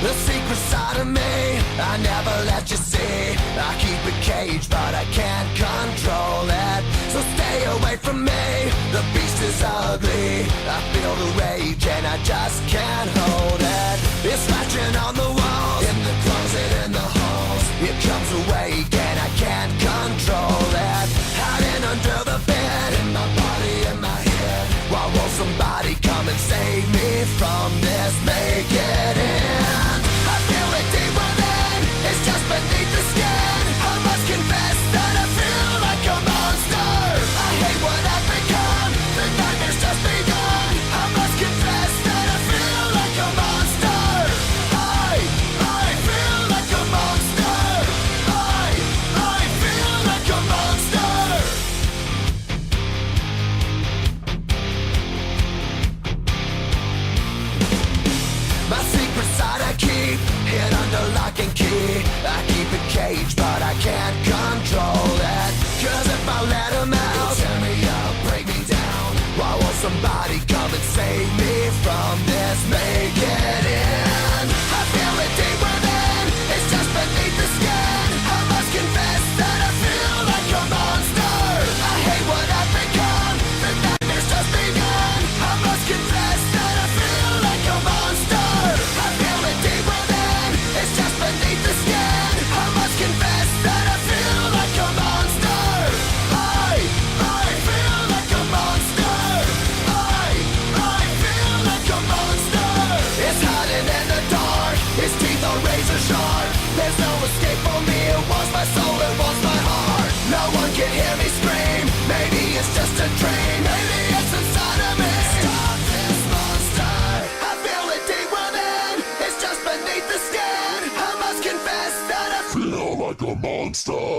The secret side of me, I never let you see. I keep it caged, but I can't control it. So stay away from me, the beast is ugly. I feel the rage and I just can't hold it. It's scratching on the walls, in the closet, in the halls. It comes awake and I can't control it. Hiding under the bed, in my body, in my head. Why won't somebody come and save me from this? Make it end. I feel it deep within, it's just beneath the skin. I must confess that I feel like a monster. I hate what I've become, the nightmare's just begun. I must confess that I feel like a monster. I feel like a monster. I feel like a monster. My secret side I keep hid under lock and key. I keep it caged, but I can't control it. Cause if I let him out, he'll tear me up, break me down. Why won't somebody come and save me from this? Make it end. I feel it deep within, it's just beneath the skin. I must confess that I feel like a monster. I hate what I've become, the nightmare's just begun. I must confess that I feel like a monster. I feel it deep within, it's just beneath the skin. I must confess that I feel like a monster. I feel like a monster. I feel like a monster. It's hiding in the dark, its teeth are razor sharp. There's no escape for me, it wants my soul, it wants my heart. No one can hear me scream, maybe it's just a dream. Maybe it's inside of me. Stop this monster. I feel it deep within, it's just beneath the skin. I must confess that I feel like a monster.